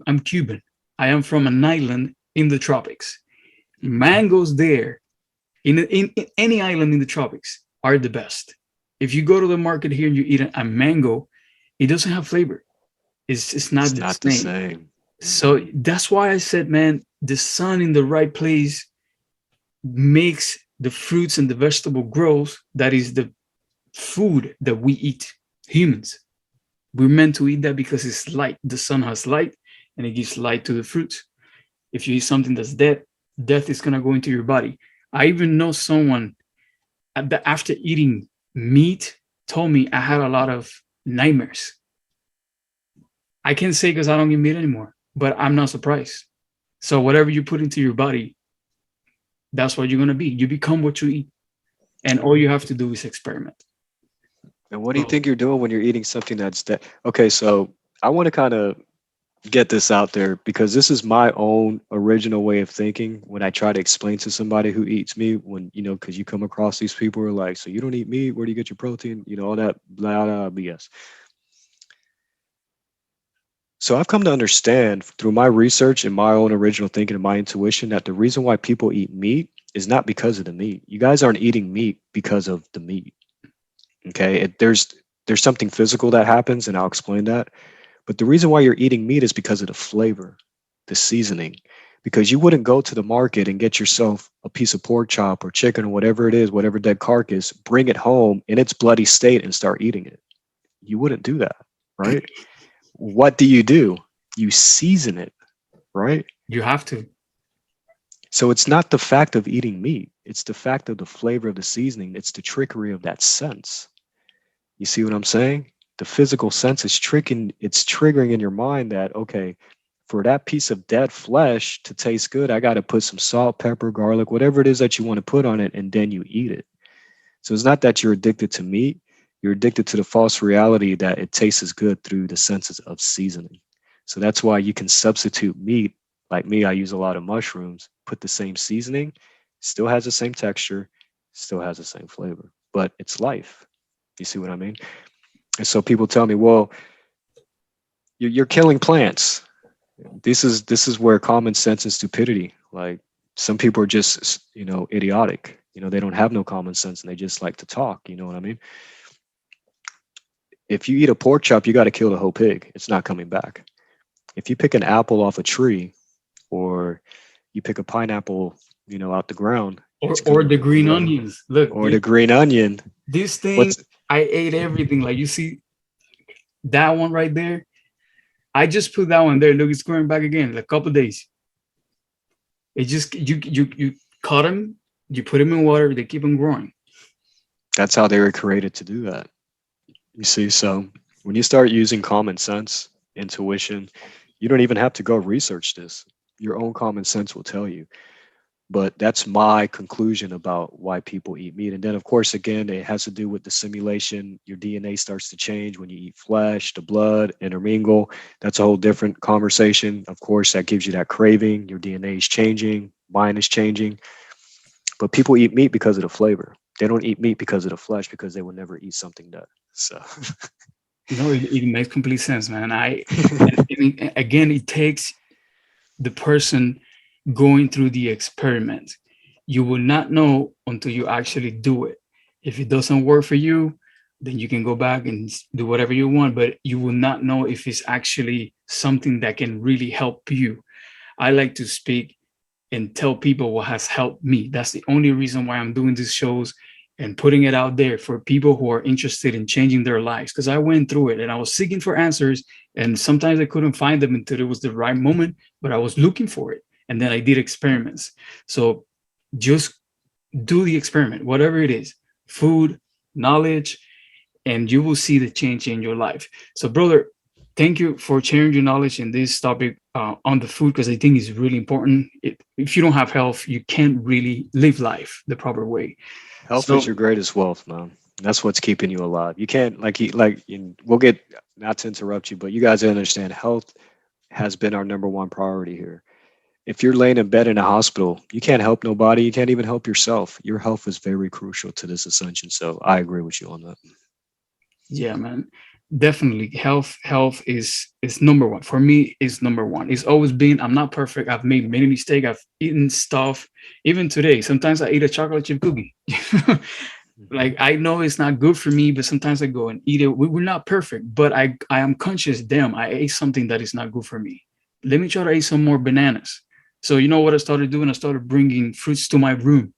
I'm Cuban. I am from an island in the tropics. Mangoes there in any island in the tropics are the best. If you go to the market here and you eat a mango, it doesn't have flavor. It's not It's the not the same. same. So that's why I said, man, the sun in the right place makes the fruits and the vegetable grows. That is the food that we eat, humans. We're meant to eat that because it's light. The sun has light and it gives light to the fruits. If you eat something that's dead, death is gonna go into your body. I even know someone after eating meat told me I had a lot of nightmares. I can't say because I don't eat meat anymore, but I'm not surprised. So whatever you put into your body, that's what you're gonna be. You become what you eat, and all you have to do is experiment. And what do you So think you're doing when you're eating something that's dead? Okay, so I want to kind of get this out there because this is my own original way of thinking when I try to explain to somebody who eats meat. When because you come across these people who are like, so you don't eat meat, where do you get your protein? All that blah blah BS. So I've come to understand through my research and my own original thinking and my intuition that the reason why people eat meat is not because of the meat. You guys aren't eating meat because of the meat. Okay, there's something physical that happens, and I'll explain that. But the reason why you're eating meat is because of the flavor, the seasoning. Because you wouldn't go to the market and get yourself a piece of pork chop or chicken or whatever it is, whatever dead carcass, bring it home in its bloody state and start eating it. You wouldn't do that, right? What do? You season it, right? you have to. So it's not the fact of eating meat, it's the fact of the flavor of the seasoning, it's the trickery of that sense. You see what I'm saying? The physical sense is tricking, it's triggering in your mind that, okay, for that piece of dead flesh to taste good, I got to put some salt, pepper, garlic, whatever it is that you want to put on it, and then you eat it. So it's not that you're addicted to meat, you're addicted to the false reality that it tastes good through the senses of seasoning. So that's why you can substitute meat. Like me, I use a lot of mushrooms, put the same seasoning, still has the same texture, still has the same flavor, but it's life. You see what I mean? And so people tell me, well, you're killing plants. This is where common sense and stupidity, like some people are just idiotic. They don't have no common sense and they just like to talk. You know what I mean? If you eat a pork chop, you got to kill the whole pig. It's not coming back. If you pick an apple off a tree or you pick a pineapple, out the ground, Or it's or coming the back green alive. onions. Look, Or the green onion. this thing, What's I ate everything. Like you see that one right there. I just put that one there. Look, it's growing back again. Like a couple of days. It just you cut them, you put them in water, they keep them growing. That's how they were created to do that. You see, so when you start using common sense, intuition, you don't even have to go research this. Your own common sense will tell you. But that's my conclusion about why people eat meat. And then, of course, again, it has to do with the simulation. Your DNA starts to change when you eat flesh, the blood intermingle. That's a whole different conversation. Of course, that gives you that craving. Your DNA is changing, mine is changing. But people eat meat because of the flavor. They don't eat meat because of the flesh because they will never eat something that. So, No, it makes complete sense, man. Again, it takes the person going through the experiment. You will not know until you actually do it. If it doesn't work for you, then you can go back and do whatever you want, but you will not know if it's actually something that can really help you. I like to speak and tell people what has helped me. That's the only reason why I'm doing these shows and putting it out there for people who are interested in changing their lives. Because I went through it and I was seeking for answers, and sometimes I couldn't find them until it was the right moment, but I was looking for it. And then I did experiments. So just do the experiment, whatever it is, food, knowledge, and you will see the change in your life. So, brother, thank you for sharing your knowledge in this topic on the food because I think it's really important. If you don't have health, you can't really live life the proper way. health is So, your greatest wealth, man. That's what's keeping you alive. You can't we'll get not to interrupt you, but you guys understand health has been our number one priority here. If you're laying in bed in a hospital, you can't help nobody. You can't even help yourself. Your health is very crucial to this ascension. So I agree with you on that. yeah, man. definitely health is number one for me. Is number one. It's always been. I'm not perfect. I've made many mistakes. I've eaten stuff. Even today, sometimes I eat a chocolate chip cookie. Hmm. Like I know it's not good for me, but sometimes I go and eat it. We're not perfect, but I am conscious. Damn, I ate something that is not good for me. Let me try to eat some more bananas. So you know what I started doing? I started bringing fruits to my room,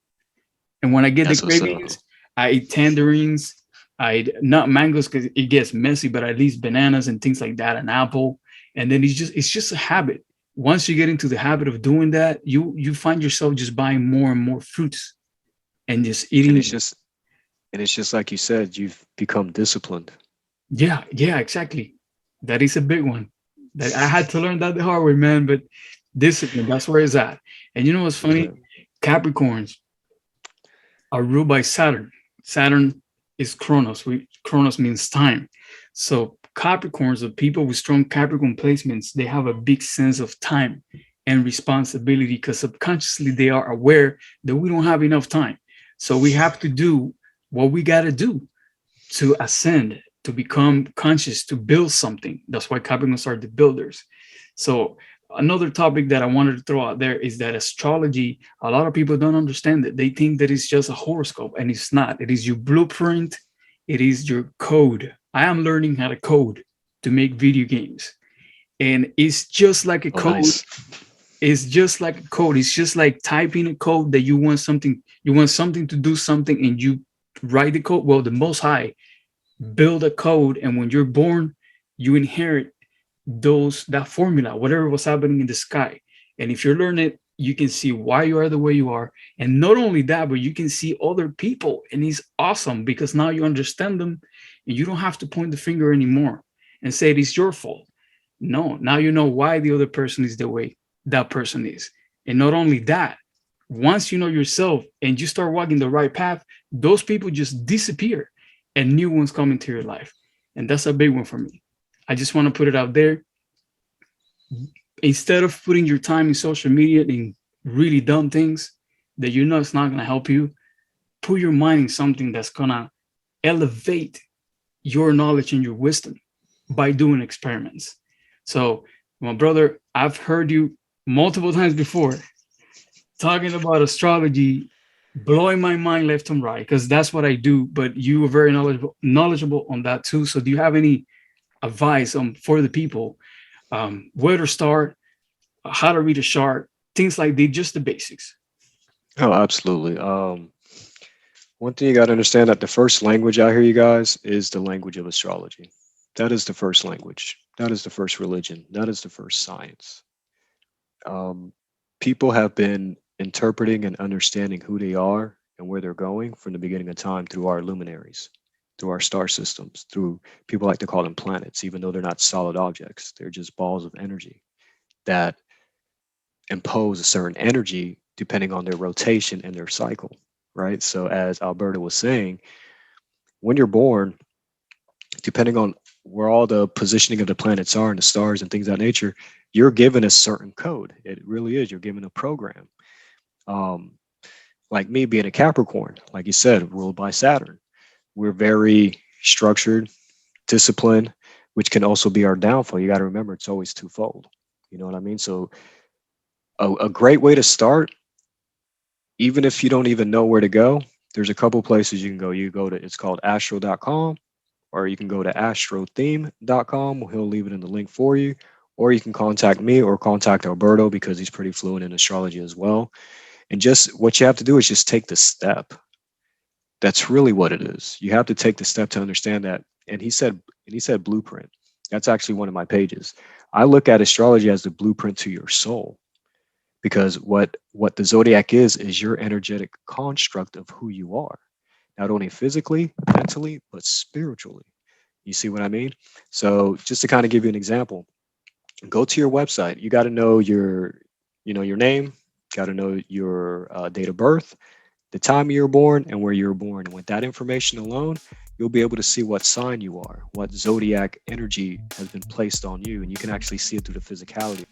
and when I get the That's what's up. cravings, I eat tangerines. I eat not mangoes because it gets messy, but at least bananas and things like that, an apple. And then it's just a habit. Once you get into the habit of doing that, you find yourself just buying more and more fruits and just And eating. it's just like you said, you've become disciplined. Yeah, yeah, exactly. That is a big one. That I had to learn that the hard way, man. But discipline, that's where it's at. And you know what's funny? Yeah. Capricorns are ruled by Saturn. Saturn is Chronos. Chronos means time. So Capricorns, the people with strong Capricorn placements, they have a big sense of time and responsibility because subconsciously they are aware that we don't have enough time. So we have to do what we got to do to ascend, to become conscious, to build something. That's why Capricorns are the builders. So another topic that I wanted to throw out there is that astrology, a lot of people don't understand it. They think that it's just a horoscope, and it's not. It is your blueprint, it is your code. I am learning how to code to make video games. And it's just like a Oh, code. nice. It's just like a code. It's just like typing a code that you want something to do something, and you write the code. Well, the most high build a code, and when you're born you inherit those that formula, whatever was happening in the sky. And if you learn it, you can see why you are the way you are. And not only that, but you can see other people, and it's awesome because now you understand them, and you don't have to point the finger anymore and say it is your fault. No, now you know why the other person is the way that person is. And not only that, once you know yourself and you start walking the right path, those people just disappear and new ones come into your life. And that's a big one for me. I just want to put it out there. Instead of putting your time in social media in really dumb things that you know it's not going to help you, put your mind in something that's going to elevate your knowledge and your wisdom by doing experiments. So, my brother, I've heard you multiple times before talking about astrology, blowing my mind left and right because that's what I do. But you are very knowledgeable on that too. So, do you have any advice for the people, where to start, how to read a chart, things like that, just the basics? Oh, absolutely. One thing you got to understand that the first language out here, you guys, is the language of astrology. That is the first language. That is the first religion. That is the first science. Um, People have been interpreting and understanding who they are and where they're going from the beginning of time through our luminaries, through our star systems, through people like to call them planets, even though they're not solid objects. They're just balls of energy that impose a certain energy depending on their rotation and their cycle, right? So, as Alberta was saying, when you're born, depending on where all the positioning of the planets are and the stars and things of that nature, you're given a certain code. It really is. You're given a program. Um, like me being a Capricorn, like you said, ruled by Saturn, we're very structured, disciplined, which can also be our downfall. You got to remember it's always twofold. You know what I mean? So, a great way to start, even if you don't even know where to go, there's a couple places you can go. You go to, it's called astro.com, or you can go to astrotheme.com. He'll leave it in the link for you. Or you can contact me or contact Alberto because he's pretty fluent in astrology as well. And just what you have to do is just take the step. That's really what it is. You have to take the step to understand that. And he said blueprint. That's actually one of my pages. I look at astrology as the blueprint to your soul because what the zodiac is your energetic construct of who you are, not only physically, mentally, but spiritually. You see what I mean? So just to kind of give you an example, go to your website. You got to know your name, got to know your date of birth, the time you were born, and where you were born. And with that information alone, you'll be able to see what sign you are, what zodiac energy has been placed on you, and you can actually see it through the physicality.